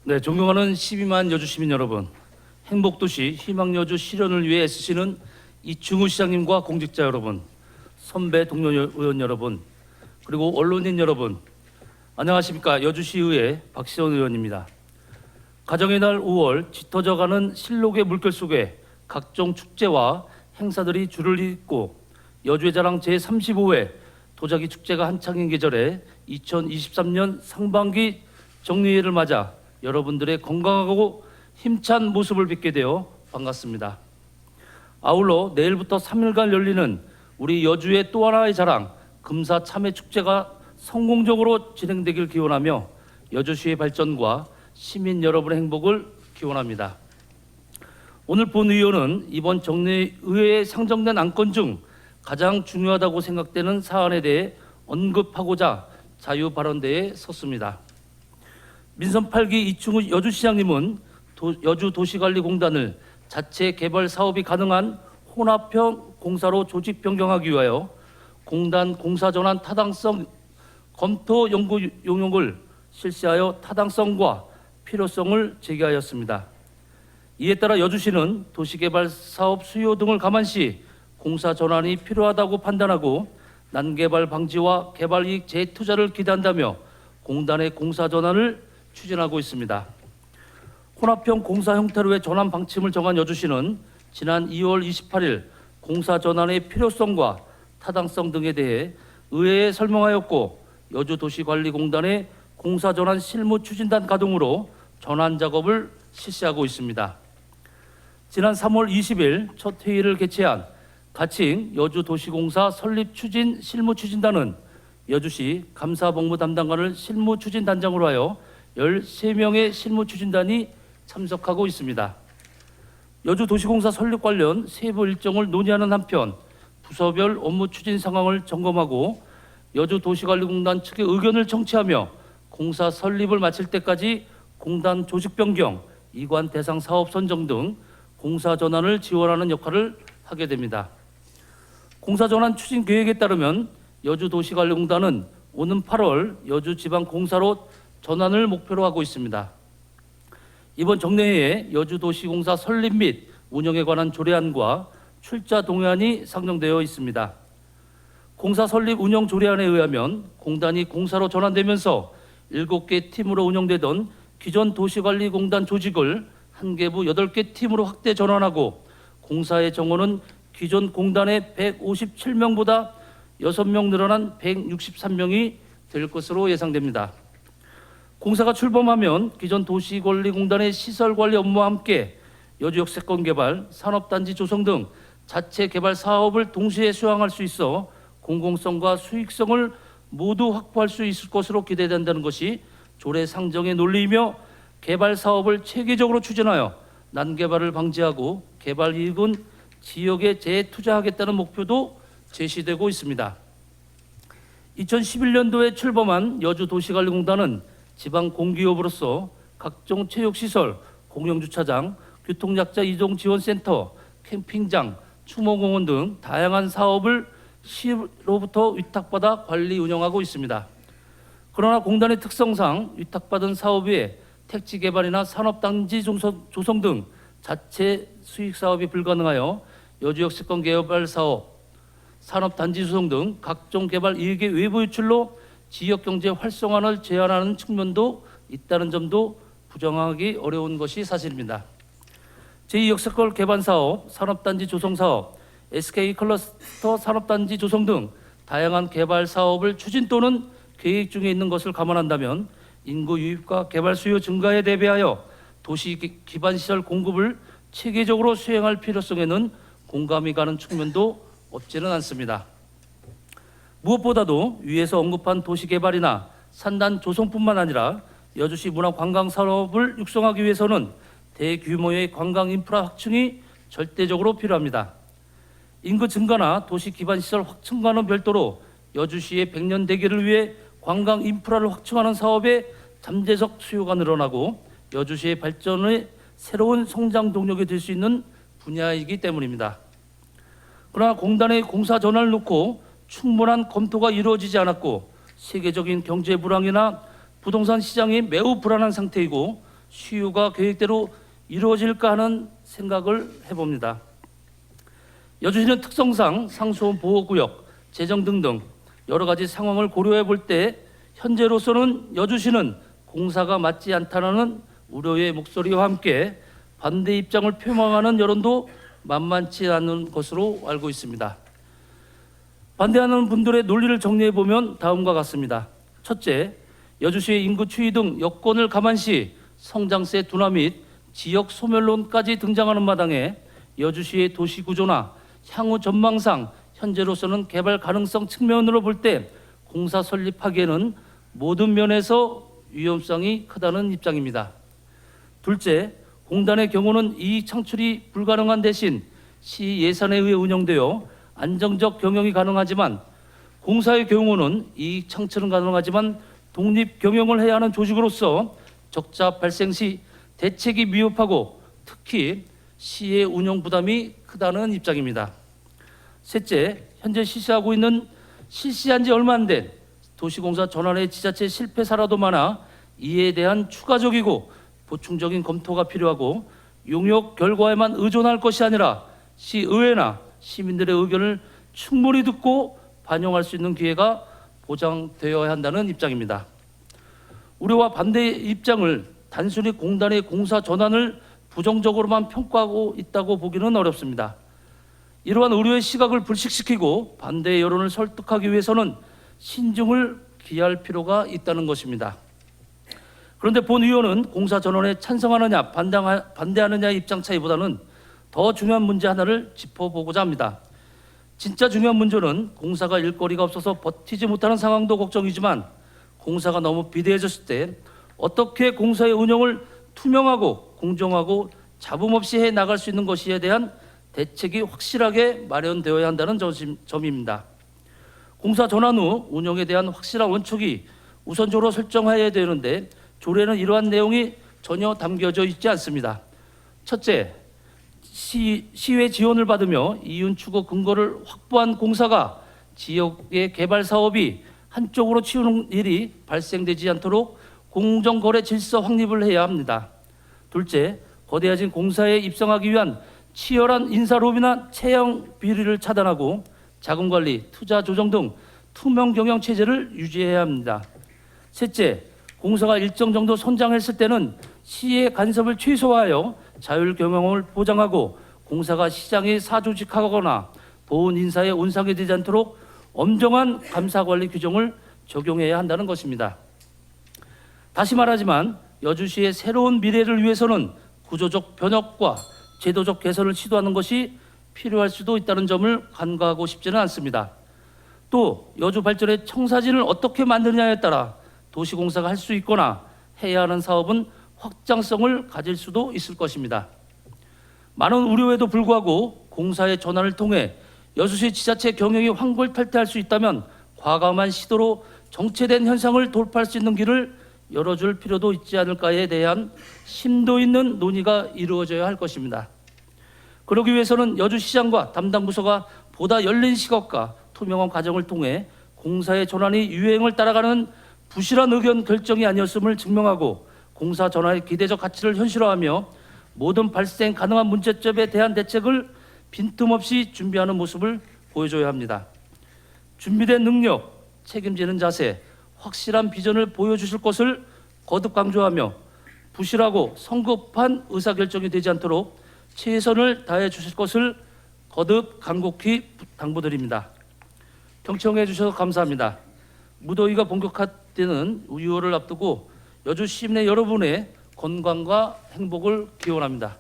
네, 존경하는 12만 여주 시민 여러분, 행복도시 희망여주 실현을 위해 애쓰시는 이충우 시장님과 공직자 여러분, 선배 동료 의원 여러분, 그리고 언론인 여러분, 안녕하십니까. 여주시의회 박시원 의원입니다. 가정의 날 5월 짙어져가는 실록의 물결 속에 각종 축제와 행사들이 줄을 잇고 여주의 자랑 제35회 도자기 축제가 한창인 계절에 2023년 상반기 정리회를 맞아 여러분들의 건강하고 힘찬 모습을 뵙게 되어 반갑습니다. 아울러 내일부터 3일간 열리는 우리 여주의 또 하나의 자랑 금사 참외 축제가 성공적으로 진행되길 기원하며 여주시의 발전과 시민 여러분의 행복을 기원합니다. 오늘 본의원은 이번 정례의회에 상정된 안건 중 가장 중요하다고 생각되는 사안에 대해 언급하고자 자유발언대에 섰습니다. 민선 8기 이충우 여주시장님은 여주도시관리공단을 자체 개발 사업이 가능한 혼합형 공사로 조직 변경하기 위하여 공단 공사 전환 타당성 검토 연구 용역을 실시하여 타당성과 필요성을 제기하였습니다. 이에 따라 여주시는 도시개발 사업 수요 등을 감안시 공사 전환이 필요하다고 판단하고 난개발 방지와 개발 이익 재투자를 기대한다며 공단의 공사 전환을 추진하고 있습니다. 혼합형 공사 형태로의 전환 방침을 정한 여주시는 지난 2월 28일 공사 전환의 필요성과 타당성 등에 대해 의회에 설명하였고 여주도시관리공단의 공사 전환 실무 추진단 가동으로 전환 작업을 실시하고 있습니다. 지난 3월 20일 첫 회의를 개최한 가칭 여주도시공사 설립 추진 실무 추진단은 여주시 감사본부 담당관을 실무 추진단장으로 하여 13명의 실무 추진단이 참석하고 있습니다. 여주도시공사 설립 관련 세부 일정을 논의하는 한편 부서별 업무 추진 상황을 점검하고 여주도시관리공단 측의 의견을 청취하며 공사 설립을 마칠 때까지 공단 조직 변경, 이관 대상 사업 선정 등 공사 전환을 지원하는 역할을 하게 됩니다. 공사 전환 추진 계획에 따르면 여주도시관리공단은 오는 8월 여주지방공사로 전환을 목표로 하고 있습니다. 이번 정례회에 여주도시공사 설립 및 운영에 관한 조례안과 출자 동의안이 상정되어 있습니다. 공사 설립 운영 조례안에 의하면 공단이 공사로 전환되면서 7개 팀으로 운영되던 기존 도시관리공단 조직을 한 개부 8개 팀으로 확대 전환하고 공사의 정원은 기존 공단의 157명보다 6명 늘어난 163명이 될 것으로 예상됩니다. 공사가 출범하면 기존 도시관리공단의 시설관리 업무와 함께 여주역세권 개발, 산업단지 조성 등 자체 개발 사업을 동시에 수행할 수 있어 공공성과 수익성을 모두 확보할 수 있을 것으로 기대된다는 것이 조례 상정의 논리이며 개발 사업을 체계적으로 추진하여 난개발을 방지하고 개발 이익은 지역에 재투자하겠다는 목표도 제시되고 있습니다. 2011년도에 출범한 여주도시관리공단은 지방 공기업으로서 각종 체육시설, 공영주차장, 교통약자 이동지원센터, 캠핑장, 추모공원 등 다양한 사업을 시로부터 위탁받아 관리 운영하고 있습니다. 그러나 공단의 특성상 위탁받은 사업 외에 택지 개발이나 산업단지 조성 등 자체 수익 사업이 불가능하여 여주역세권 개발 사업, 산업단지 조성 등 각종 개발 이익의 외부 유출로 지역경제 활성화를 제한하는 측면도 있다는 점도 부정하기 어려운 것이 사실입니다. 제2역세권 개발 사업, 산업단지 조성 사업, SK 클러스터 산업단지 조성 등 다양한 개발 사업을 추진 또는 계획 중에 있는 것을 감안한다면 인구 유입과 개발 수요 증가에 대비하여 도시 기반 시설 공급을 체계적으로 수행할 필요성에는 공감이 가는 측면도 없지는 않습니다. 무엇보다도 위에서 언급한 도시 개발이나 산단 조성뿐만 아니라 여주시 문화관광 산업을 육성하기 위해서는 대규모의 관광 인프라 확충이 절대적으로 필요합니다. 인구 증가나 도시 기반 시설 확충과는 별도로 여주시의 100년 대계를 위해 관광 인프라를 확충하는 사업에 잠재적 수요가 늘어나고 여주시의 발전의 새로운 성장 동력이 될 수 있는 분야이기 때문입니다. 그러나 공단의 공사 전환을 놓고 충분한 검토가 이루어지지 않았고 세계적인 경제 불황이나 부동산 시장이 매우 불안한 상태이고 시효가 계획대로 이루어질까 하는 생각을 해봅니다. 여주시는 특성상 상수원 보호구역, 재정 등등 여러 가지 상황을 고려해 볼 때 현재로서는 여주시는 공사가 맞지 않다는 우려의 목소리와 함께 반대 입장을 표명하는 여론도 만만치 않은 것으로 알고 있습니다. 반대하는 분들의 논리를 정리해 보면 다음과 같습니다. 첫째, 여주시의 인구 추이 등 여건을 감안시 성장세 둔화 및 지역 소멸론까지 등장하는 마당에 여주시의 도시 구조나 향후 전망상 현재로서는 개발 가능성 측면으로 볼 때 공사 설립하기에는 모든 면에서 위험성이 크다는 입장입니다. 둘째, 공단의 경우는 이익 창출이 불가능한 대신 시 예산에 의해 운영되어 안정적 경영이 가능하지만 공사의 경우는 이익 창출은 가능하지만 독립 경영을 해야 하는 조직으로서 적자 발생 시 대책이 미흡하고 특히 시의 운영 부담이 크다는 입장입니다. 셋째, 현재 실시하고 있는 실시한 지 얼마 안 된 도시공사 전환의 지자체 실패 사례도 많아 이에 대한 추가적이고 보충적인 검토가 필요하고 용역 결과에만 의존할 것이 아니라 시의회나 시민들의 의견을 충분히 듣고 반영할 수 있는 기회가 보장되어야 한다는 입장입니다. 우려와 반대의 입장을 단순히 공단의 공사 전환을 부정적으로만 평가하고 있다고 보기는 어렵습니다. 이러한 우려의 시각을 불식시키고 반대의 여론을 설득하기 위해서는 신중을 기할 필요가 있다는 것입니다. 그런데 본 의원은 공사 전환에 찬성하느냐 반대하느냐의 입장 차이보다는 더 중요한 문제 하나를 짚어보고자 합니다. 진짜 중요한 문제는 공사가 일거리가 없어서 버티지 못하는 상황도 걱정이지만 공사가 너무 비대해졌을 때 어떻게 공사의 운영을 투명하고 공정하고 잡음 없이 해 나갈 수 있는 것이에 대한 대책이 확실하게 마련되어야 한다는 점입니다. 공사 전환 후 운영에 대한 확실한 원칙이 우선적으로 설정해야 되는데 조례는 이러한 내용이 전혀 담겨져 있지 않습니다. 첫째, 시의 지원을 받으며 이윤 추구 근거를 확보한 공사가 지역의 개발 사업이 한쪽으로 치우는 일이 발생되지 않도록 공정거래 질서 확립을 해야 합니다. 둘째, 거대해진 공사에 입성하기 위한 치열한 인사 로비나 채용 비리를 차단하고 자금 관리, 투자 조정 등 투명 경영 체제를 유지해야 합니다. 셋째, 공사가 일정 정도 선장했을 때는 시의 간섭을 최소화하여 자율 경영을 보장하고 공사가 시장에 사조직하거나 보훈 인사에 온상이 되지 않도록 엄정한 감사 관리 규정을 적용해야 한다는 것입니다. 다시 말하지만 여주시의 새로운 미래를 위해서는 구조적 변혁과 제도적 개선을 시도하는 것이 필요할 수도 있다는 점을 간과하고 싶지는 않습니다. 또 여주 발전의 청사진을 어떻게 만드느냐에 따라 도시공사가 할 수 있거나 해야 하는 사업은 확장성을 가질 수도 있을 것입니다. 많은 우려에도 불구하고 공사의 전환을 통해 여주시 지자체 경영이 환골탈퇴할 수 있다면 과감한 시도로 정체된 현상을 돌파할 수 있는 길을 열어줄 필요도 있지 않을까에 대한 심도 있는 논의가 이루어져야 할 것입니다. 그러기 위해서는 여주시장과 담당 부서가 보다 열린 시각과 투명한 과정을 통해 공사의 전환이 유행을 따라가는 부실한 의견 결정이 아니었음을 증명하고 공사 전환의 기대적 가치를 현실화하며 모든 발생 가능한 문제점에 대한 대책을 빈틈없이 준비하는 모습을 보여줘야 합니다. 준비된 능력, 책임지는 자세, 확실한 비전을 보여주실 것을 거듭 강조하며 부실하고 성급한 의사결정이 되지 않도록 최선을 다해 주실 것을 거듭 간곡히 당부드립니다. 경청해 주셔서 감사합니다. 무더위가 본격화되는 6월을 앞두고 여주 시민의 여러분의 건강과 행복을 기원합니다.